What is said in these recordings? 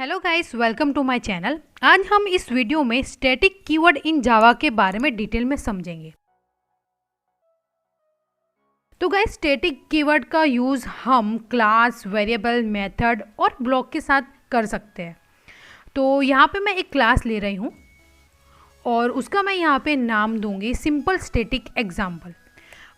Hello guys, welcome to my channel. आज हम इस वीडियो में स्टैटिक कीवर्ड इन जावा के बारे में डिटेल में समझेंगे। तो गाइस, स्टैटिक कीवर्ड का यूज़ हम क्लास, वेरिएबल, मेथड और ब्लॉक के साथ कर सकते हैं। तो यहाँ पे मैं एक क्लास ले रही हूँ और उसका मैं यहाँ पे नाम दूंगी सिंपल स्टैटिक एग्जाम्पल।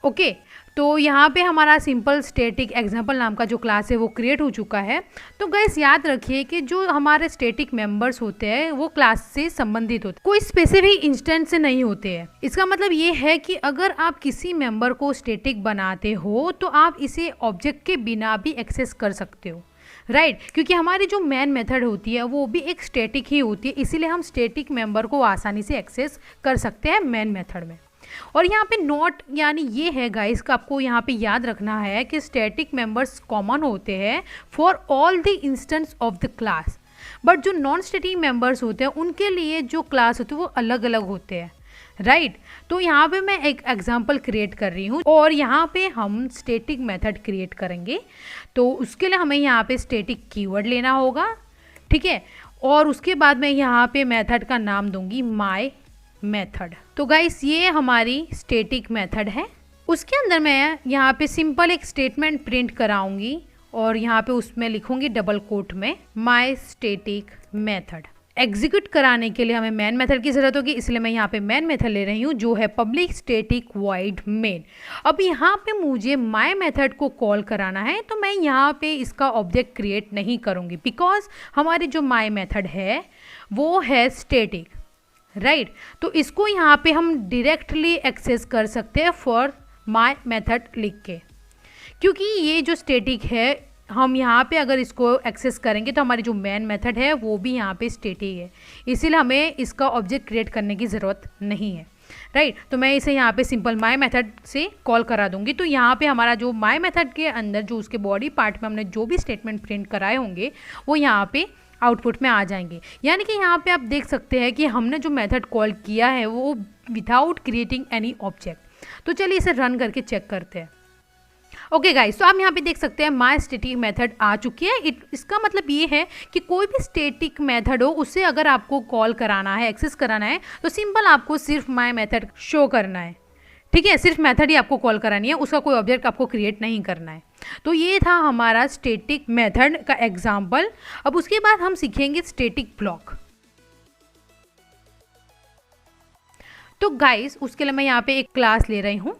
ओके, तो यहाँ पे हमारा सिंपल स्टैटिक एग्जाम्पल नाम का जो क्लास है वो क्रिएट हो चुका है। तो गाइस, याद रखिए कि जो हमारे स्टैटिक मेंबर्स होते हैं वो क्लास से संबंधित होते हैं, कोई स्पेसिफिक इंस्टेंस से नहीं होते हैं। इसका मतलब ये है कि अगर आप किसी मेंबर को स्टैटिक बनाते हो तो आप इसे ऑब्जेक्ट के बिना भी एक्सेस कर सकते हो, राइट क्योंकि हमारी जो मेन मेथड होती है वो भी एक स्टैटिक ही होती है, इसीलिए हम स्टैटिक मेंबर को आसानी से एक्सेस कर सकते हैं मेन मेथड में। और यहाँ पे नोट यानी ये है गाइस का आपको यहाँ पे याद रखना है कि स्टैटिक मेंबर्स कॉमन होते हैं for all the instance of the class, but जो नॉन स्टैटिक मेंबर्स होते हैं उनके लिए जो क्लास होते हैं वो अलग अलग होते हैं, राइट। तो यहाँ पे मैं एक एग्जांपल क्रिएट कर रही हूँ और यहाँ पे हम स्टैटिक मेथड क्रिएट करेंगे। तो उसके लिए हमें यहाँ पे स्टैटिक कीवर्ड लेना होगा, ठीक है। और उसके बाद मैं यहाँ पे मेथड का नाम दूंगी माय मेथड। तो गाइस, ये हमारी स्टैटिक मेथड है। उसके अंदर मैं यहाँ पे सिंपल एक स्टेटमेंट प्रिंट कराऊंगी और यहाँ पे उसमें लिखूंगी डबल कोट में माय स्टैटिक मेथड। एग्जीक्यूट कराने के लिए हमें मेन मेथड की जरूरत होगी, इसलिए मैं यहाँ पे मेन मेथड ले रही हूँ जो है पब्लिक स्टैटिक वॉइड मेन। अब यहाँ पे मुझे माय मेथड को कॉल कराना है तो मैं यहाँ पे इसका ऑब्जेक्ट क्रिएट नहीं करूँगी बिकॉज हमारी जो माय मेथड है वो है स्टैटिक, राइट। तो इसको यहाँ पे हम डायरेक्टली एक्सेस कर सकते हैं फॉर माय मेथड लिख के, क्योंकि ये जो स्टैटिक है हम यहाँ पे अगर इसको एक्सेस करेंगे तो हमारी जो मेन मेथड है वो भी यहाँ पे स्टैटिक है, इसीलिए हमें इसका ऑब्जेक्ट क्रिएट करने की ज़रूरत नहीं है, राइट। तो मैं इसे यहाँ पे सिंपल माय मेथड से कॉल करा दूंगी। तो यहाँ पे हमारा जो माय मेथड के अंदर जो उसके बॉडी पार्ट में हमने जो भी स्टेटमेंट प्रिंट कराए होंगे वो यहाँ पे आउटपुट में आ जाएंगे। यानी कि यहाँ पे आप देख सकते हैं कि हमने जो मेथड कॉल किया है वो विदाउट क्रिएटिंग एनी ऑब्जेक्ट। तो चलिए इसे रन करके चेक करते हैं। ओके गाइस, तो आप यहाँ पे देख सकते हैं माय स्टैटिक मेथड आ चुकी है। इसका मतलब ये है कि कोई भी स्टैटिक मेथड हो उसे अगर आपको कॉल कराना है, एक्सेस कराना है तो सिंपल आपको सिर्फ माय मेथड शो करना है, ठीक है। सिर्फ मेथड ही आपको कॉल करानी है, उसका कोई ऑब्जेक्ट आपको क्रिएट नहीं करना है। तो ये था हमारा स्टैटिक मेथड का एग्जाम्पल। अब उसके बाद हम सीखेंगे स्टैटिक ब्लॉक। तो गाइस, उसके लिए मैं यहाँ पे एक क्लास ले रही हूँ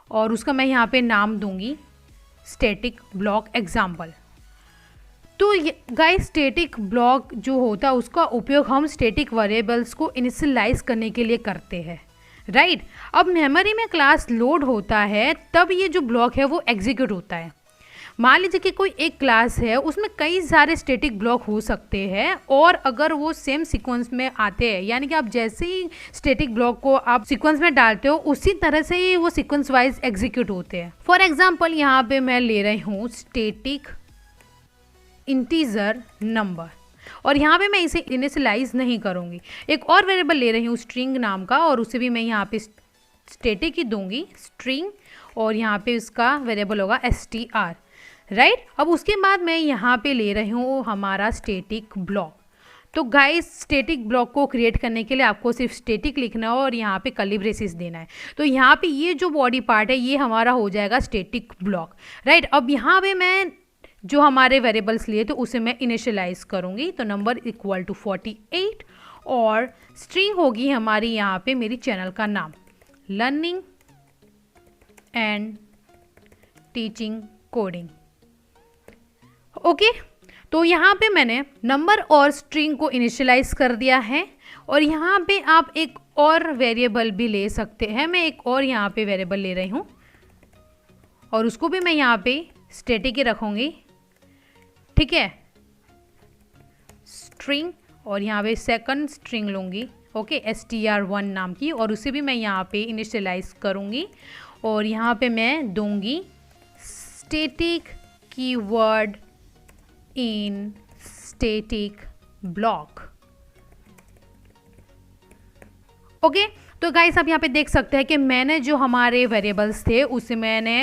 और उसका मैं यहाँ पे नाम दूंगी स्टैटिक ब्लॉक एग्जाम्पल। तो गाइस, स्टैटिक ब्लॉक जो होता है उसका उपयोग हम स्टैटिक वेरिएबल्स को इनिशियलाइज करने के लिए करते हैं, राइट। अब मेमोरी में क्लास लोड होता है तब ये जो ब्लॉक है वो एग्जीक्यूट होता है। मान लीजिए कि कोई एक क्लास है उसमें कई सारे स्टैटिक ब्लॉक हो सकते हैं और अगर वो सेम सीक्वेंस में आते हैं, यानी कि आप जैसे ही स्टैटिक ब्लॉक को आप सीक्वेंस में डालते हो उसी तरह से ही वो सीक्वेंस वाइज एग्जीक्यूट होते हैं। फॉर एग्जाम्पल, यहाँ पे मैं ले रही हूँ स्टैटिक इंटीजर नंबर और यहाँ पे मैं इसे इनिशियलाइज नहीं करूँगी। एक और वेरिएबल ले रही हूँ स्ट्रिंग नाम का और उसे भी मैं यहाँ पे स्टैटिक ही दूंगी स्ट्रिंग और यहाँ पे उसका वेरिएबल होगा str, राइट। अब उसके बाद मैं यहाँ पे ले रही हूँ हमारा स्टैटिक ब्लॉक। तो गाइस, स्टैटिक ब्लॉक को क्रिएट करने के लिए आपको सिर्फ स्टैटिक लिखना है और यहाँ पे कर्ली ब्रेसेस देना है। तो यहाँ पे ये जो बॉडी पार्ट है ये हमारा हो जाएगा स्टैटिक ब्लॉक, राइट। अब यहाँ पे मैं जो हमारे वेरिएबल्स लिए तो उसे मैं इनिशियलाइज करूँगी। तो नंबर इक्वल टू 48 और स्ट्रिंग होगी हमारी यहाँ पे मेरी चैनल का नाम learning and teaching coding. Okay, तो यहाँ पे मैंने नंबर और स्ट्रिंग को इनिशियलाइज कर दिया है और यहाँ पे आप एक और वेरिएबल भी ले सकते हैं। मैं एक और यहाँ पे वेरिएबल ले रही हूँ और उसको भी मैं यहाँ पे स्टैटिक ही रखूँगी, ठीक है, स्ट्रिंग। और यहाँ पे सेकंड स्ट्रिंग लूँगी, ओके, str1 नाम की, और उसे भी मैं यहाँ पे इनिशियलाइज करूँगी और यहाँ पे मैं दूँगी static keyword in static block. Okay, तो गाइस आप यहाँ पे देख सकते हैं कि मैंने जो हमारे वेरिएबल्स थे उसे मैंने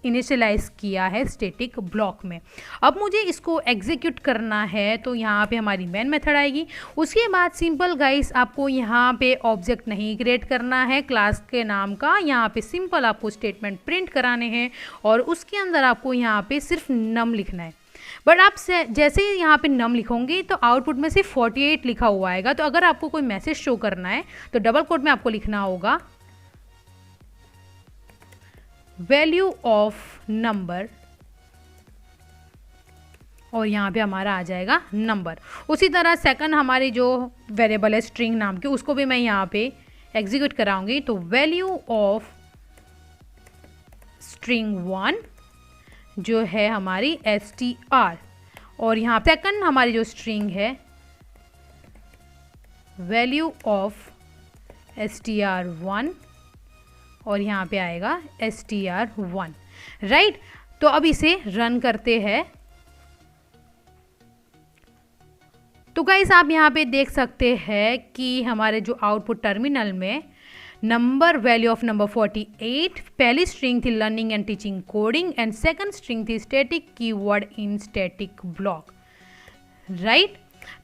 इनिशियलाइज किया है स्टैटिक ब्लॉक में। अब मुझे इसको एग्जीक्यूट करना है, तो यहाँ पे हमारी मेन मेथड आएगी। उसके बाद सिंपल गाइस आपको यहाँ पे ऑब्जेक्ट नहीं क्रिएट करना है क्लास के नाम का, यहाँ पे सिंपल आपको स्टेटमेंट प्रिंट कराने हैं और उसके अंदर आपको यहाँ पे सिर्फ नम लिखना है। बट आप जैसे ही यहाँ पे नम लिखोगे तो आउटपुट में सिर्फ 48 लिखा हुआ आएगा। तो अगर आपको कोई मैसेज शो करना है तो डबल कोट में आपको लिखना होगा वैल्यू ऑफ नंबर, और यहाँ पे हमारा आ जाएगा नंबर। उसी तरह सेकंड हमारी जो वेरिएबल है स्ट्रिंग नाम की, उसको भी मैं यहाँ पे एग्जीक्यूट कराऊंगी। तो वैल्यू ऑफ स्ट्रिंग 1 जो है हमारी str, और यहाँ सेकंड हमारी जो स्ट्रिंग है वैल्यू ऑफ str1, और यहाँ पे आएगा str1, राइट। तो अब इसे रन करते हैं। तो गाइस आप यहाँ पे देख सकते हैं कि हमारे जो आउटपुट टर्मिनल में नंबर वैल्यू ऑफ नंबर 48, पहली स्ट्रिंग थी learning and teaching coding and second string थी static keyword in static block, right.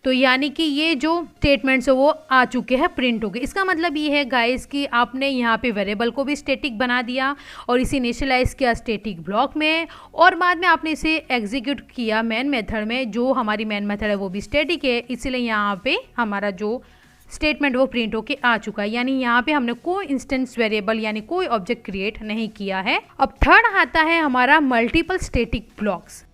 तो यानी कि ये जो स्टेटमेंट्स है वो आ चुके हैं, प्रिंट हो गए। इसका मतलब ये है गाइस कि आपने यहाँ पे वेरिएबल को भी स्टैटिक बना दिया और इसे इनिशियलाइज किया स्टैटिक ब्लॉक में, और बाद में आपने इसे एग्जीक्यूट किया मेन मेथड में। जो हमारी मेन मेथड है वो भी स्टैटिक है, इसलिए यहाँ पे हमारा जो स्टेटमेंट वो प्रिंट होके आ चुका है। यानी यहाँ पे हमने कोई इंस्टेंस वेरिएबल यानी कोई ऑब्जेक्ट क्रिएट नहीं किया है। अब थर्ड आता है हमारा multiple static blocks.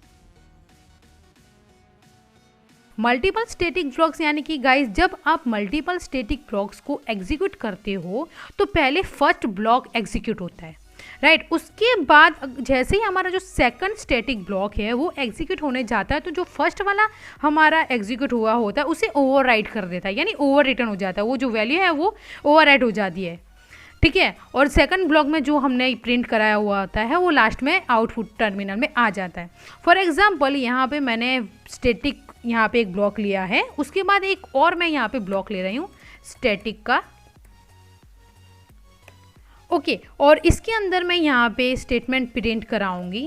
Multiple static blocks यानी कि गाइस जब आप मल्टीपल स्टैटिक ब्लॉक्स को एग्जीक्यूट करते हो तो पहले फर्स्ट ब्लॉक एग्जीक्यूट होता है, राइट। उसके बाद जैसे ही हमारा जो सेकंड स्टैटिक ब्लॉक है वो एग्जीक्यूट होने जाता है तो जो फर्स्ट वाला हमारा एग्जीक्यूट हुआ होता है उसे ओवरराइट कर देता है, यानी ओवर रिटर्न हो जाता है। वो जो वैल्यू है वो ओवरराइट हो जाती है, ठीक है। और सेकंड ब्लॉक में जो हमने प्रिंट कराया हुआ होता है वो लास्ट में आउटपुट टर्मिनल में आ जाता है। फॉर एग्जाम्पल यहाँ पे मैंने स्टैटिक यहाँ पे एक ब्लॉक लिया है, उसके बाद एक और मैं यहाँ पे ब्लॉक ले रही हूँ स्टैटिक का, ओके। और इसके अंदर मैं यहाँ पे स्टेटमेंट प्रिंट कराऊंगी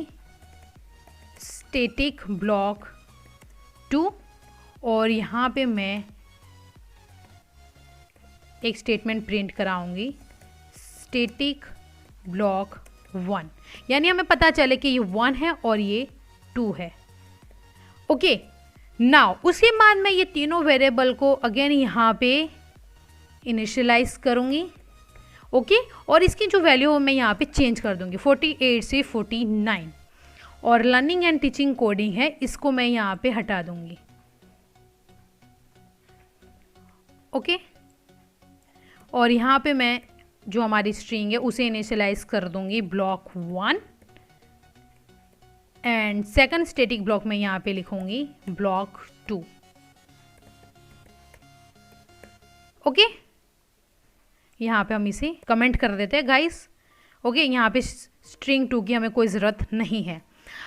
स्टैटिक ब्लॉक 2, और यहाँ पे मैं एक स्टेटमेंट प्रिंट कराऊंगी स्टैटिक ब्लॉक 1, यानी हमें पता चले कि ये 1 है और ये 2 है, ओके। नाउ उसके बाद मैं ये तीनों वेरिएबल को अगेन यहाँ पे इनिशियलाइज करूँगी, ओके। और इसकी जो वैल्यू मैं यहाँ पे चेंज कर दूँगी 48 से 49, और लर्निंग एंड टीचिंग कोडिंग है इसको मैं यहाँ पे हटा दूँगी, ओके। और यहाँ पे मैं जो हमारी स्ट्रिंग है उसे इनिशियलाइज कर दूँगी block 1, and second static block में यहाँ पे लिखूंगी ब्लॉक 2, ओके। यहाँ पे हम इसे कमेंट कर देते हैं गाइस, ओके। यहाँ पे स्ट्रिंग 2 की हमें कोई ज़रूरत नहीं है।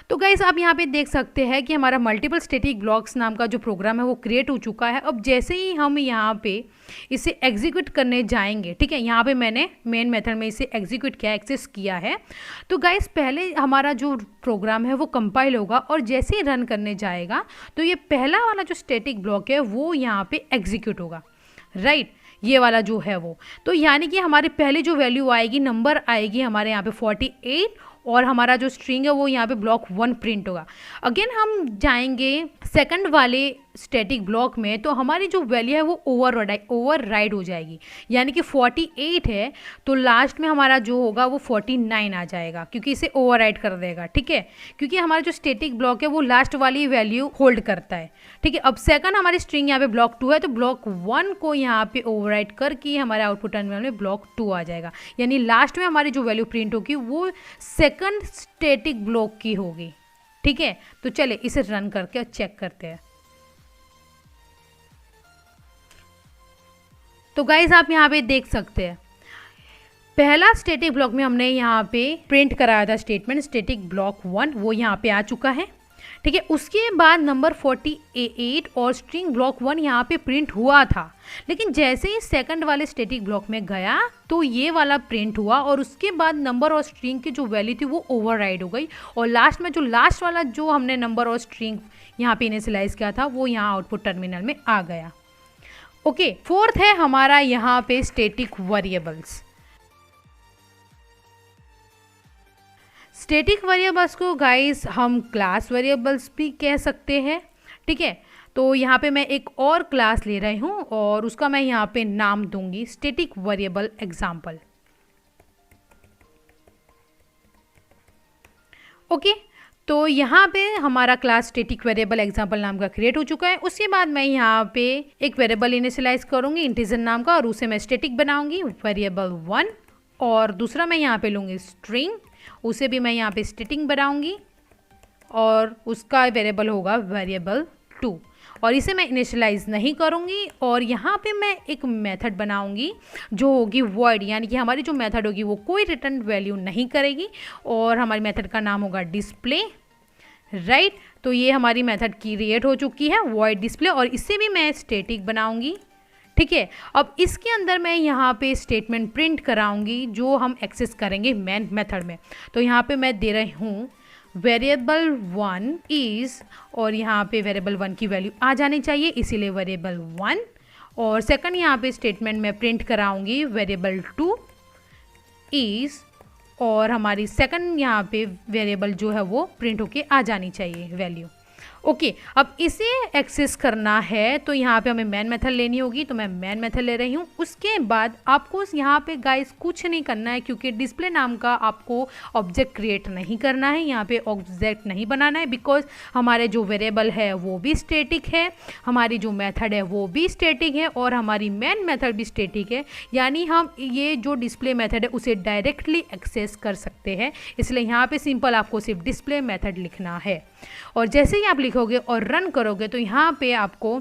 तो गाइस आप यहाँ पे देख सकते हैं कि हमारा मल्टीपल स्टैटिक ब्लॉक्स नाम का जो प्रोग्राम है वो क्रिएट हो चुका है। अब जैसे ही हम यहाँ पे इसे एग्जीक्यूट करने जाएंगे, ठीक है, यहाँ पे मैंने मेन मेथड में इसे एग्जीक्यूट किया, एक्सेस किया है। तो गाइस पहले हमारा जो प्रोग्राम है वो कंपाइल होगा और जैसे ही रन करने जाएगा तो ये पहला वाला जो स्टैटिक ब्लॉक है वो यहाँ पे एग्जीक्यूट होगा, राइट। ये वाला जो है वो, तो यानी कि हमारी पहली जो वैल्यू आएगी, नंबर आएगी हमारे यहाँ पे 48, और हमारा जो स्ट्रिंग है वो यहाँ पे ब्लॉक 1 प्रिंट होगा। अगेन हम जाएंगे सेकंड वाले स्टैटिक ब्लॉक में, तो हमारी जो वैल्यू है वो ओवर राइड हो जाएगी, यानी कि 48 है तो लास्ट में हमारा जो होगा वो 49 आ जाएगा, क्योंकि इसे ओवर राइड कर देगा, ठीक है, क्योंकि हमारा जो स्टैटिक ब्लॉक है वो लास्ट वाली वैल्यू होल्ड करता है, ठीक है। अब सेकंड हमारी स्ट्रिंग यहाँ पे ब्लॉक 2 है तो ब्लॉक 1 को यहाँ पे ओवर राइड करके हमारे आउटपुट टर्मिनल में ब्लॉक 2 आ जाएगा, यानी लास्ट में हमारी जो वैल्यू प्रिंट होगी वो सेकंड स्टैटिक ब्लॉक की होगी, ठीक है। तो चले इसे रन करके चेक करते हैं। तो गाइज आप यहाँ पे देख सकते हैं पहला स्टैटिक ब्लॉक में हमने यहाँ पे प्रिंट कराया था स्टेटमेंट स्टैटिक ब्लॉक 1, वो यहाँ पे आ चुका है, ठीक ठीक है। उसके बाद नंबर 48 और स्ट्रिंग ब्लॉक 1 यहाँ पे प्रिंट हुआ था, लेकिन जैसे ही सेकंड वाले स्टैटिक ब्लॉक में गया तो ये वाला प्रिंट हुआ और उसके बाद नंबर और स्ट्रिंग की जो वैल्यू थी वो ओवरराइड हो गई और लास्ट में जो लास्ट वाला जो हमने नंबर और स्ट्रिंग यहाँ पे इनिशियलाइज किया था वो यहाँ आउटपुट टर्मिनल में आ गया। ओके, फोर्थ है हमारा यहाँ पे स्टैटिक वेरिएबल्स। स्टैटिक वेरिएबल्स को गाइस हम क्लास वेरिएबल्स भी कह सकते हैं, ठीक है। तो यहाँ पे मैं एक और क्लास ले रही हूँ और उसका मैं यहाँ पे नाम दूंगी स्टैटिक वेरिएबल एग्जाम्पल। ओके, तो यहाँ पे हमारा क्लास स्टैटिक वेरिएबल एग्जाम्पल नाम का क्रिएट हो चुका है। उसके बाद मैं यहाँ पे एक वेरिएबल इनिशियलाइज करूँगी इंटीजर नाम का और उसे मैं स्टैटिक बनाऊंगी वेरिएबल 1 और दूसरा मैं यहाँ पे लूँगी स्ट्रिंग, उसे भी मैं यहाँ पे स्टैटिक बनाऊंगी और उसका वेरिएबल होगा वेरिएबल 2 और इसे मैं इनिशियलाइज नहीं करूँगी और यहाँ पे मैं एक मेथड बनाऊँगी जो होगी वॉइड, यानी कि हमारी जो मेथड होगी वो कोई रिटर्न वैल्यू नहीं करेगी और हमारी मेथड का नाम होगा डिस्प्ले, राइट। तो ये हमारी मेथड क्रिएट हो चुकी है वॉइड डिस्प्ले और इसे भी मैं स्टैटिक बनाऊँगी, ठीक है। अब इसके अंदर मैं यहाँ पे स्टेटमेंट प्रिंट कराऊंगी जो हम एक्सेस करेंगे मेन मेथड में। तो यहाँ पे मैं दे रही हूँ वेरिएबल 1 इज़ और यहाँ पे वेरिएबल 1 की वैल्यू आ जानी चाहिए, इसीलिए वेरिएबल 1 और सेकंड यहाँ पे स्टेटमेंट में प्रिंट कराऊंगी वेरिएबल 2 इज़ और हमारी सेकंड यहाँ पे वेरिएबल जो है वो प्रिंट होके आ जानी चाहिए वैल्यू। ओके, अब इसे एक्सेस करना है तो यहाँ पे हमें मेन मेथड लेनी होगी, तो मैं मेन मेथड ले रही हूँ। उसके बाद आपको यहाँ पे गाइस कुछ नहीं करना है क्योंकि डिस्प्ले नाम का आपको ऑब्जेक्ट क्रिएट नहीं करना है, यहाँ पे ऑब्जेक्ट नहीं बनाना है बिकॉज हमारे जो वेरिएबल है वो भी स्टैटिक है, हमारी जो मेथड है वो भी स्टैटिक है और हमारी मेन मेथड भी स्टैटिक है, यानी हम ये जो डिस्प्ले मेथड है उसे डायरेक्टली एक्सेस कर सकते हैं। इसलिए यहाँ पे सिंपल आपको सिर्फ डिस्प्ले मेथड लिखना है और जैसे ही आप लिखोगे और रन करोगे तो यहाँ पे आपको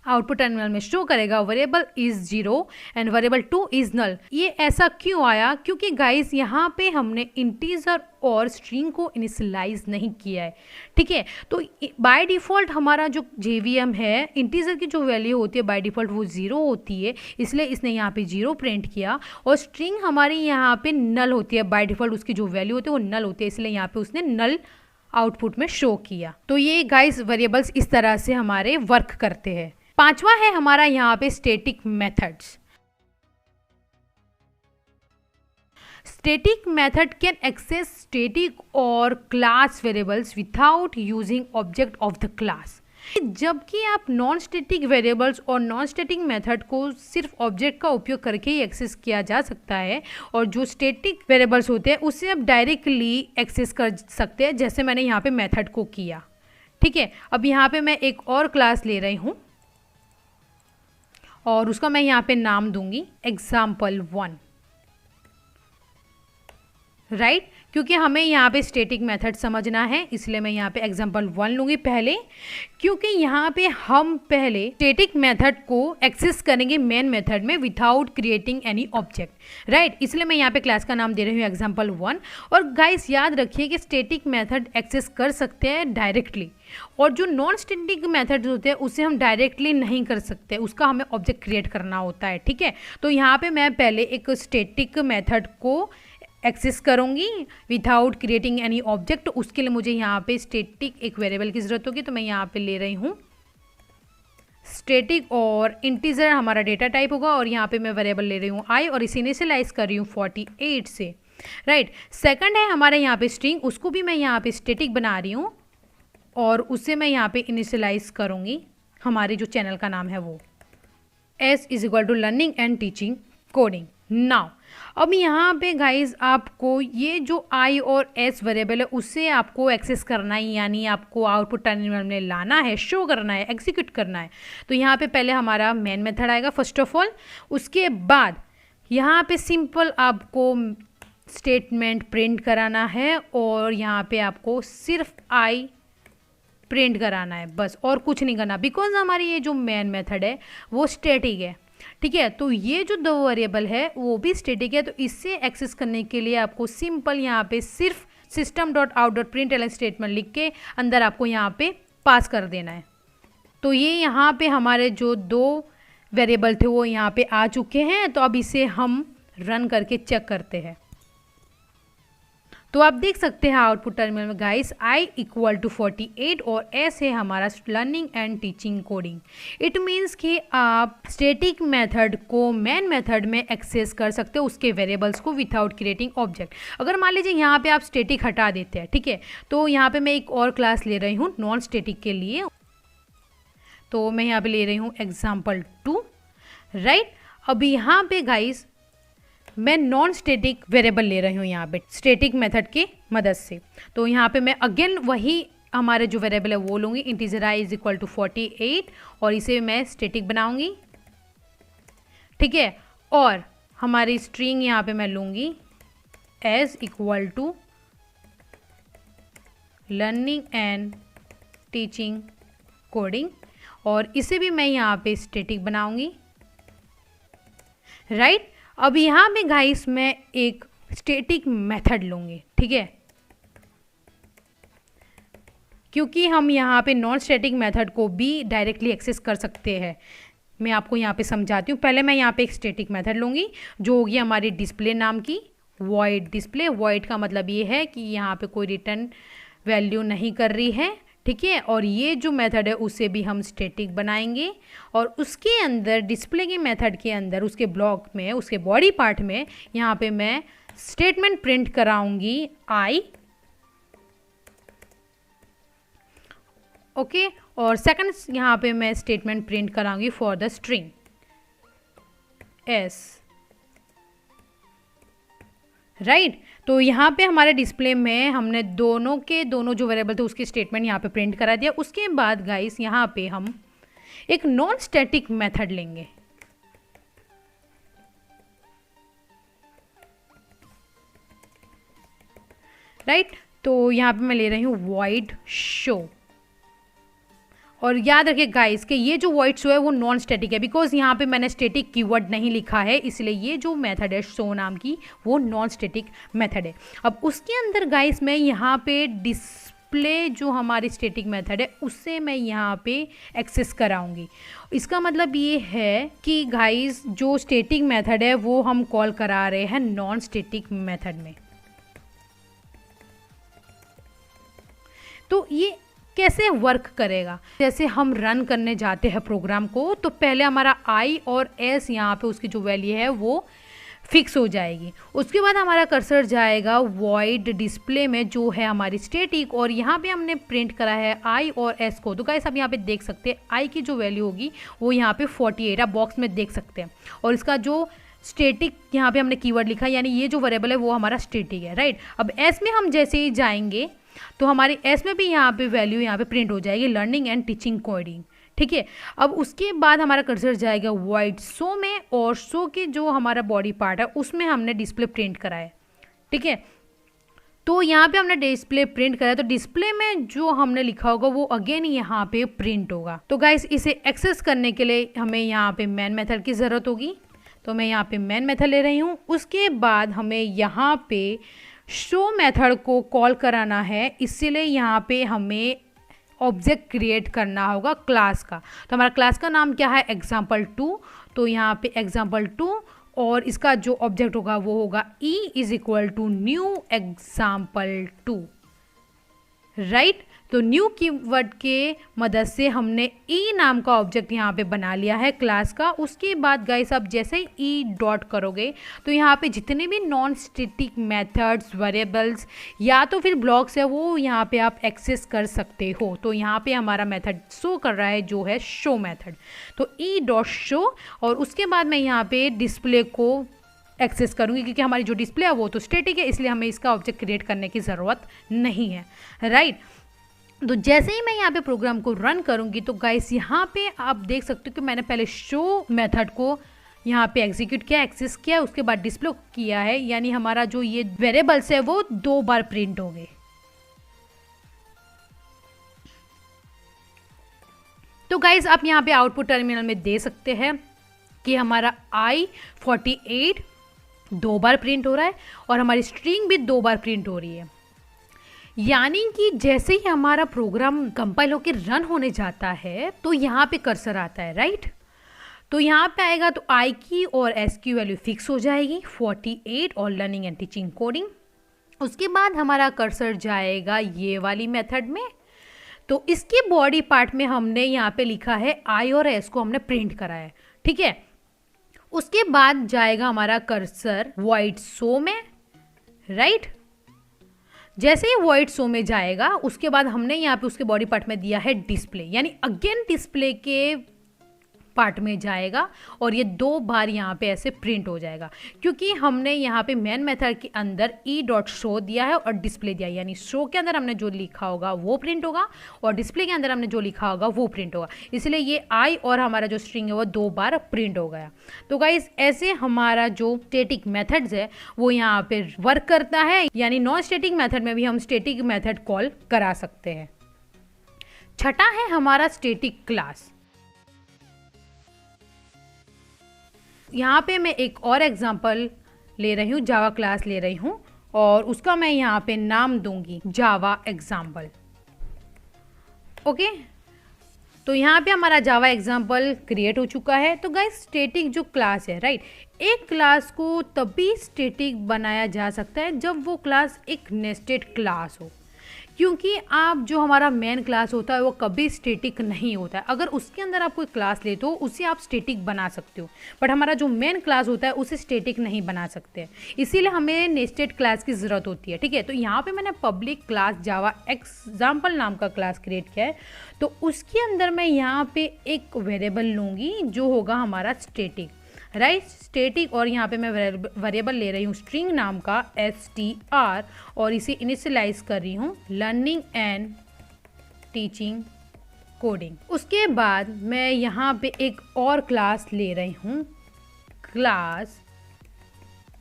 आउटपुट टर्मिनल में शो करेगा variable is 0 and variable 2 is null. ये ऐसा क्यों आया? क्योंकि गाइस यहाँ पे हमने इंटीजर और स्ट्रिंग को इनिशियलाइज नहीं किया है, ठीक है। तो बाय डिफ़ॉल्ट हमारा जो JVM है इंटीजर की जो वैल्यू होती है बाय डिफ़ॉल्ट वो 0 होती है, इसलिए इसने यहाँ पे 0 प्रिंट किया और स्ट्रिंग हमारी यहाँ पे नल होती है, बाय डिफ़ॉल्ट उसकी जो वैल्यू होती है वो नल होती है, इसलिए यहाँ पे उसने नल आउटपुट में शो किया। तो ये गाइस वेरिएबल्स इस तरह से हमारे वर्क करते हैं। पांचवा है हमारा यहाँ पे static methods. Static method can access static और class variables without using object of the class. जबकि आप नॉन स्टैटिक वेरिएबल्स और नॉन स्टैटिक मेथड को सिर्फ ऑब्जेक्ट का उपयोग करके ही एक्सेस किया जा सकता है और जो स्टैटिक वेरिएबल्स होते हैं उससे आप डायरेक्टली एक्सेस कर सकते हैं, जैसे मैंने यहाँ पे मेथड को किया, ठीक है। अब यहाँ पे मैं एक और क्लास ले रही हूँ और उसका मैं यहाँ पे नाम दूंगी example1, राइट क्योंकि हमें यहाँ पे स्टैटिक मेथड समझना है, इसलिए मैं यहाँ पे example1 लूँगी पहले, क्योंकि यहाँ पे हम पहले स्टैटिक मेथड को एक्सेस करेंगे मेन मेथड में without creating any object, right. इसलिए मैं यहाँ पे क्लास का नाम दे रही हूँ example1। और गाइस याद रखिए कि स्टैटिक मेथड एक्सेस कर सकते हैं डायरेक्टली और जो नॉन स्टैटिक मेथड होते हैं उसे हम डायरेक्टली नहीं कर सकते, उसका हमें ऑब्जेक्ट क्रिएट करना होता है, ठीक है। तो यहाँ पे मैं पहले एक स्टैटिक मेथड को एक्सेस करूँगी विदाउट क्रिएटिंग एनी ऑब्जेक्ट। उसके लिए मुझे यहाँ पे स्टैटिक एक वेरिएबल की ज़रूरत होगी, तो मैं यहाँ पे ले रही हूँ स्टैटिक और इंटीजर हमारा डेटा टाइप होगा और यहाँ पे मैं वेरिएबल ले रही हूँ i और इसे इनिशियलाइज कर रही हूँ 48 से, राइट। सेकंड है हमारे यहाँ पे स्ट्रिंग, उसको भी मैं यहाँ पे स्टैटिक बना रही हूँ और उससे मैं यहाँ पे इनिशियलाइज करूँगी हमारे जो चैनल का नाम है वो S = learning and teaching coding. Now अब यहाँ पे गाइज आपको ये जो i और s वेरिएबल है उससे आपको एक्सेस करना है, यानी आपको आउटपुट टर्मिनल में लाना है, शो करना है, एग्जीक्यूट करना है। तो यहाँ पे पहले हमारा मेन मेथड आएगा फर्स्ट ऑफ ऑल, उसके बाद यहाँ पे सिंपल आपको स्टेटमेंट प्रिंट कराना है और यहाँ पे आपको सिर्फ i प्रिंट कराना है बस, और कुछ नहीं करना, बिकॉज हमारी ये जो मेन मेथड है वो स्टैटिक है, ठीक है। तो ये जो दो वेरिएबल है वो भी स्टैटिक है, तो इससे एक्सेस करने के लिए आपको सिंपल यहाँ पे सिर्फ system.out.println स्टेटमेंट लिख के अंदर आपको यहाँ पे पास कर देना है। तो ये यहाँ पे हमारे जो 2 वेरिएबल थे वो यहाँ पे आ चुके हैं। तो अब इसे हम रन करके चेक करते हैं। तो आप देख सकते हैं आउटपुट टर्मिनल में गाइस i इक्वल टू 48 और s है हमारा learning and teaching coding. It means कि आप स्टैटिक मेथड को मेन मेथड में एक्सेस कर सकते हो उसके वेरिएबल्स को विदाउट क्रिएटिंग ऑब्जेक्ट। अगर मान लीजिए यहाँ पे आप स्टैटिक हटा देते हैं, ठीक है, तो यहाँ पे मैं एक और क्लास ले रही हूँ नॉन स्टैटिक के लिए। तो मैं यहाँ पे ले रही हूँ example2, राइट। अब यहाँ पे गाइस मैं नॉन स्टैटिक वेरिएबल ले रही हूँ यहाँ पे स्टैटिक मेथड की मदद से। तो यहाँ पे मैं अगेन वही हमारे जो वेरिएबल है वो लूँगी, integer i is equal to 48 और इसे मैं स्टैटिक बनाऊँगी, ठीक है। और हमारी स्ट्रिंग यहाँ पे मैं लूँगी s equal to learning and teaching coding और इसे भी मैं यहाँ पे स्टैटिक बनाऊँगी, राइट। अब यहाँ पे गाइस मैं एक स्टैटिक मेथड लूँगी, ठीक है, क्योंकि हम यहाँ पे नॉन स्टैटिक मेथड को भी डायरेक्टली एक्सेस कर सकते हैं। मैं आपको यहाँ पे समझाती हूँ। पहले मैं यहाँ पे एक स्टैटिक मेथड लूँगी जो होगी हमारी डिस्प्ले नाम की वॉइड डिस्प्ले। वॉइड का मतलब ये है कि यहाँ पे कोई रिटर्न वैल्यू नहीं कर रही है, ठीक है। और ये जो मेथड है उसे भी हम स्टैटिक बनाएंगे और उसके अंदर डिस्प्ले के मेथड के अंदर उसके ब्लॉक में उसके बॉडी पार्ट में यहाँ पे मैं स्टेटमेंट प्रिंट कराऊंगी i, ओके। और सेकंड यहाँ पे मैं स्टेटमेंट प्रिंट कराऊंगी for the string s, right. तो यहाँ पे हमारे डिस्प्ले में हमने दोनों जो वेरिएबल थे उसके स्टेटमेंट यहाँ पे प्रिंट करा दिया। उसके बाद गाइस यहाँ पे हम एक नॉन स्टैटिक मेथड लेंगे, राइट। तो यहाँ पे मैं ले रही हूँ void show और याद रखिए गाइस कि ये जो void show है वो नॉन स्टैटिक है, बिकॉज यहाँ पे मैंने स्टैटिक कीवर्ड नहीं लिखा है, इसलिए ये जो मेथड है show नाम की वो नॉन स्टैटिक मेथड है। अब उसके अंदर गाइस मैं यहाँ पे डिस्प्ले जो हमारी स्टैटिक मेथड है उससे मैं यहाँ पे एक्सेस कराऊंगी। इसका मतलब ये है कि गाइस जो स्टैटिक मेथड है वो हम कॉल करा रहे हैं नॉन स्टैटिक मेथड में। तो ये कैसे वर्क करेगा, जैसे हम रन करने जाते हैं प्रोग्राम को तो पहले हमारा i और s यहाँ पे उसकी जो वैल्यू है वो फिक्स हो जाएगी। उसके बाद हमारा कर्सर जाएगा वॉइड डिस्प्ले में जो है हमारी स्टैटिक और यहाँ पे हमने प्रिंट करा है i और s को। तो गाइस आप यहाँ पे देख सकते हैं i की जो वैल्यू होगी वो यहाँ पे 48 आप बॉक्स में देख सकते हैं और इसका जो स्टैटिक यहाँ पे हमने कीवर्ड लिखा है यानी ये जो वेरिएबल है वो हमारा स्टैटिक है, राइट। अब s में हम जैसे ही जाएंगे तो हमारी s में भी यहाँ पे वैल्यू यहाँ पे प्रिंट हो जाएगी लर्निंग एंड टीचिंग कोडिंग, ठीक है। अब उसके बाद हमारा कर्सर जाएगा void show में और शो के जो हमारा बॉडी पार्ट है उसमें हमने डिस्प्ले प्रिंट करा है, ठीक है। तो यहाँ पे हमने डिस्प्ले प्रिंट करा है तो डिस्प्ले में जो हमने लिखा होगा वो अगेन यहाँ पे प्रिंट होगा। तो गाइस इसे एक्सेस करने के लिए हमें यहाँ पे मेन मेथड की ज़रूरत होगी। तो मैं यहाँ पे मेन मेथड ले रही हूँ। उसके बाद हमें यहाँ पे शो मेथड को कॉल कराना है, इसलिए यहाँ पे हमें ऑब्जेक्ट क्रिएट करना होगा क्लास का। तो हमारा क्लास का नाम क्या है example2। तो यहाँ पे example2 और इसका जो ऑब्जेक्ट होगा वो होगा e is equal to new example2, right. तो न्यू कीवर्ड के मदद से हमने e नाम का ऑब्जेक्ट यहाँ पे बना लिया है क्लास का। उसके बाद गाइस आप जैसे ही e डॉट करोगे तो यहाँ पे जितने भी नॉन स्टैटिक मेथड्स वेरिएबल्स या तो फिर ब्लॉक्स है वो यहाँ पे आप एक्सेस कर सकते हो। तो यहाँ पे हमारा मेथड शो कर रहा है जो है शो मेथड। तो e डॉट शो और उसके बाद मैं यहाँ पे डिस्प्ले को एक्सेस करूँगी क्योंकि हमारी जो डिस्प्ले है वो तो स्टैटिक है, इसलिए हमें इसका ऑब्जेक्ट क्रिएट करने की ज़रूरत नहीं है, राइट। तो जैसे ही मैं यहाँ पे प्रोग्राम को रन करूँगी तो गाइस यहाँ पे आप देख सकते हो कि मैंने पहले शो मेथड को यहाँ पे एग्जीक्यूट किया, एक्सेस किया, उसके बाद डिस्प्ले किया है, यानी हमारा जो ये वेरिएबल्स है वो 2 बार प्रिंट हो गए। तो गाइस आप यहाँ पे आउटपुट टर्मिनल में दे सकते हैं कि हमारा i48 2 बार प्रिंट हो रहा है और हमारी स्ट्रिंग भी 2 बार प्रिंट हो रही है, यानी कि जैसे ही हमारा प्रोग्राम कंपाइल होकर रन होने जाता है तो यहाँ पे कर्सर आता है, राइट। तो यहाँ पे आएगा तो आई की और एस की वैल्यू फिक्स हो जाएगी 48 और लर्निंग एंड टीचिंग कोडिंग। उसके बाद हमारा कर्सर जाएगा ये वाली मेथड में, तो इसके बॉडी पार्ट में हमने यहाँ पे लिखा है आई और एस को हमने प्रिंट करा है, ठीक है। उसके बाद जाएगा हमारा कर्सर वॉइड शो में, राइट। जैसे ही वॉइड शो में जाएगा उसके बाद हमने यहाँ पे उसके बॉडी पार्ट में दिया है डिस्प्ले, यानी अगेन डिस्प्ले के पार्ट में जाएगा और ये 2 बार यहाँ पे ऐसे प्रिंट हो जाएगा, क्योंकि हमने यहाँ पे मेन मेथड के अंदर ई डॉट शो दिया है और डिस्प्ले दिया है, यानी शो के अंदर हमने जो लिखा होगा वो प्रिंट होगा और डिस्प्ले के अंदर हमने जो लिखा होगा वो प्रिंट होगा, इसलिए ये आई और हमारा जो स्ट्रिंग है वो 2 बार प्रिंट हो गया। तो गाइस ऐसे हमारा जो स्टैटिक मेथड्स है वो यहाँ पे वर्क करता है, यानी नॉन स्टैटिक मेथड में भी हम स्टैटिक मेथड कॉल करा सकते हैं। छठा है हमारा स्टैटिक क्लास। यहाँ पे मैं एक और एग्जांपल ले रही हूँ, जावा क्लास ले रही हूँ और उसका मैं यहाँ पे नाम दूंगी जावा एग्जाम्पल। ओके, तो यहाँ पे हमारा जावा एग्जाम्पल क्रिएट हो चुका है। तो गाइस स्टैटिक जो क्लास है, राइट, एक क्लास को तभी स्टैटिक बनाया जा सकता है जब वो क्लास एक नेस्टेड क्लास हो, क्योंकि आप जो हमारा मेन क्लास होता है वो कभी स्टैटिक नहीं होता है। अगर उसके अंदर आप कोई क्लास लेते हो उसे आप स्टैटिक बना सकते हो, बट हमारा जो मेन क्लास होता है उसे स्टैटिक नहीं बना सकते, इसीलिए हमें नेस्टेड क्लास की ज़रूरत होती है, ठीक है। तो यहाँ पे मैंने पब्लिक क्लास जावा एग्जाम्पल नाम का क्लास क्रिएट किया है, तो उसके अंदर मैं यहाँ पे एक वेरिएबल लूँगी जो होगा हमारा स्टैटिक, राइट, स्टैटिक। और यहाँ पे मैं वेरिएबल ले रही हूँ स्ट्रिंग नाम का str और इसे इनिशियलाइज कर रही हूँ लर्निंग एंड टीचिंग कोडिंग। उसके बाद मैं यहाँ पे एक और क्लास ले रही हूँ, क्लास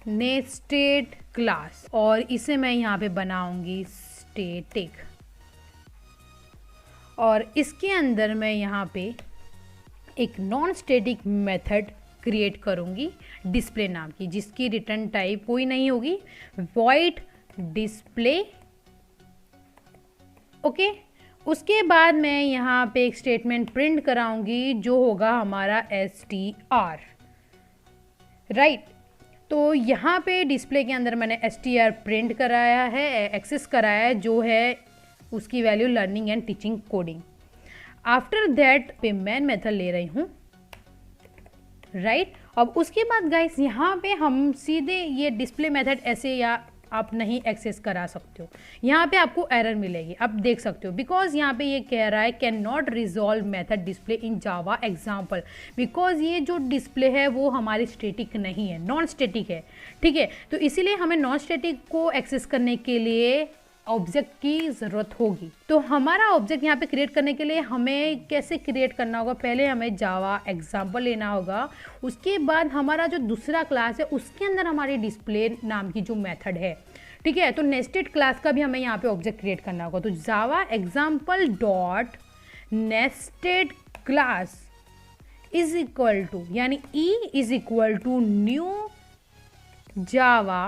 नेस्टेड क्लास, और इसे मैं यहाँ पे बनाऊंगी स्टैटिक, और इसके अंदर मैं यहाँ पे एक नॉन स्टैटिक मेथड क्रिएट करूंगी डिस्प्ले नाम की, जिसकी रिटर्न टाइप कोई नहीं होगी, वॉइड डिस्प्ले। ओके, उसके बाद मैं यहाँ पे एक स्टेटमेंट प्रिंट कराऊंगी जो होगा हमारा str, राइट। तो यहाँ पे डिस्प्ले के अंदर मैंने str प्रिंट कराया है, एक्सेस कराया है, जो है उसकी value learning and teaching coding. After that पे मेन मेथड ले रही हूँ, राइट। अब उसके बाद गाइस यहाँ पे हम सीधे ये डिस्प्ले मेथड ऐसे या आप नहीं एक्सेस करा सकते हो, यहाँ पे आपको एरर मिलेगी, आप देख सकते हो, बिकॉज यहाँ पे ये कह रहा है can not resolve method display in Java example, because ये जो डिस्प्ले है वो हमारी स्टैटिक नहीं है, नॉन स्टैटिक है, ठीक है। तो इसीलिए हमें नॉन स्टैटिक को एक्सेस करने के लिए ऑब्जेक्ट की ज़रूरत होगी। तो हमारा ऑब्जेक्ट यहाँ पे क्रिएट करने के लिए हमें कैसे क्रिएट करना होगा, पहले हमें जावा एग्जाम्पल लेना होगा, उसके बाद हमारा जो दूसरा क्लास है उसके अंदर हमारी डिस्प्ले नाम की जो मेथड है, ठीक है। तो नेस्टेड क्लास का भी हमें यहाँ पे ऑब्जेक्ट क्रिएट करना होगा। तो Java example dot nested class is equal to, यानी e is equal to new Java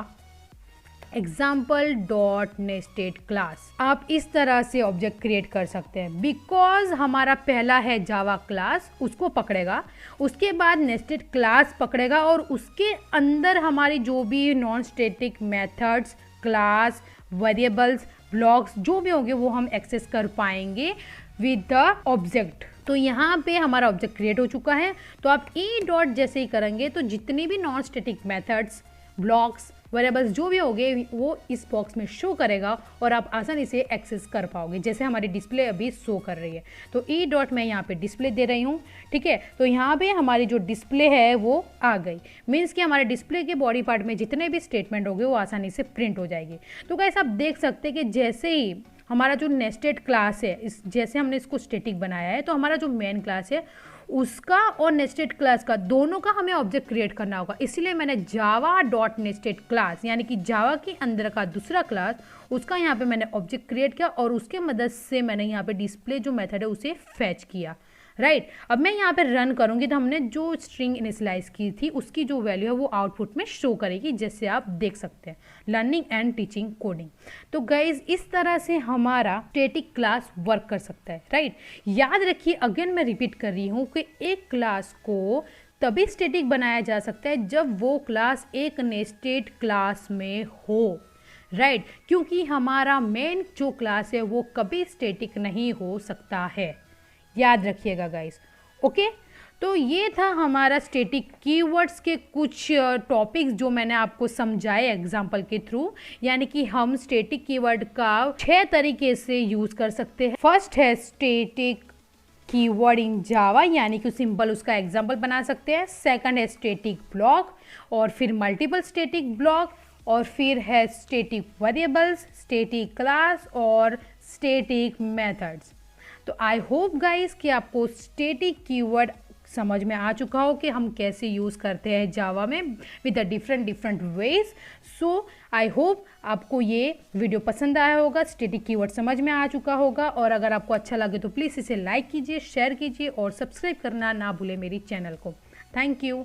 example dot nested class. आप इस तरह से ऑब्जेक्ट क्रिएट कर सकते हैं, बिकॉज हमारा पहला है जावा क्लास, उसको पकड़ेगा, उसके बाद नेस्टेड क्लास पकड़ेगा और उसके अंदर हमारी जो भी non static methods, class, variables, blocks जो भी होंगे वो हम एक्सेस कर पाएंगे विद द ऑब्जेक्ट। तो यहाँ पे हमारा ऑब्जेक्ट क्रिएट हो चुका है। तो आप ई डॉट जैसे ही करेंगे तो जितनी भी non static methods, blocks, variables जो भी होंगे वो इस बॉक्स में शो करेगा और आप आसानी से एक्सेस कर पाओगे, जैसे हमारी डिस्प्ले अभी शो कर रही है। तो ई डॉट मैं यहाँ पे डिस्प्ले दे रही हूँ, ठीक है। तो यहाँ पे हमारी जो डिस्प्ले है वो आ गई, मीन्स कि हमारे डिस्प्ले के बॉडी पार्ट में जितने भी स्टेटमेंट होंगे वो आसानी से प्रिंट हो जाएगी। तो गाइस आप देख सकते हैं कि जैसे ही हमारा जो नेस्टेड क्लास है, इस जैसे हमने इसको स्टैटिक बनाया है, तो हमारा जो मेन क्लास है उसका और नेस्टेड क्लास का दोनों का हमें ऑब्जेक्ट क्रिएट करना होगा। इसलिए मैंने जावा डॉट नेस्टेड क्लास, यानी कि जावा के अंदर का दूसरा क्लास, उसका यहाँ पे मैंने ऑब्जेक्ट क्रिएट किया और उसके मदद से मैंने यहाँ पे डिस्प्ले जो मेथड है उसे फैच किया, राइट। अब मैं यहाँ पे रन करूँगी तो हमने जो स्ट्रिंग इनिशियलाइज की थी उसकी जो वैल्यू है वो आउटपुट में शो करेगी, जैसे आप देख सकते हैं, लर्निंग एंड टीचिंग कोडिंग। तो गाइज इस तरह से हमारा स्टैटिक क्लास वर्क कर सकता है, राइट। याद रखिए, अगेन मैं रिपीट कर रही हूँ कि एक क्लास को तभी स्टैटिक बनाया जा सकता है जब वो क्लास एक नेस्टेड क्लास में हो, राइट, क्योंकि हमारा मेन जो क्लास है वो कभी स्टैटिक नहीं हो सकता है, याद रखिएगा गाइस। ओके, तो ये था हमारा स्टैटिक कीवर्ड्स के कुछ टॉपिक्स जो मैंने आपको समझाए एग्जांपल के थ्रू, यानी कि हम स्टैटिक कीवर्ड का 6 तरीके से यूज़ कर सकते हैं। फर्स्ट है स्टैटिक कीवर्ड इन जावा, यानी कि सिंपल उसका एग्जांपल बना सकते हैं। सेकंड है स्टैटिक ब्लॉक, और फिर मल्टीपल स्टैटिक ब्लॉक, और फिर है स्टैटिक वेरिएबल्स, स्टैटिक क्लास और स्टैटिक मेथड्स। तो आई होप गाइस कि आपको स्टैटिक कीवर्ड समझ में आ चुका हो कि हम कैसे यूज़ करते हैं जावा में with the different ways. So I hope आपको ये वीडियो पसंद आया होगा, स्टैटिक कीवर्ड समझ में आ चुका होगा, और अगर आपको अच्छा लगे तो प्लीज़ इसे लाइक कीजिए, शेयर कीजिए और सब्सक्राइब करना ना भूलें मेरी चैनल को। Thank you.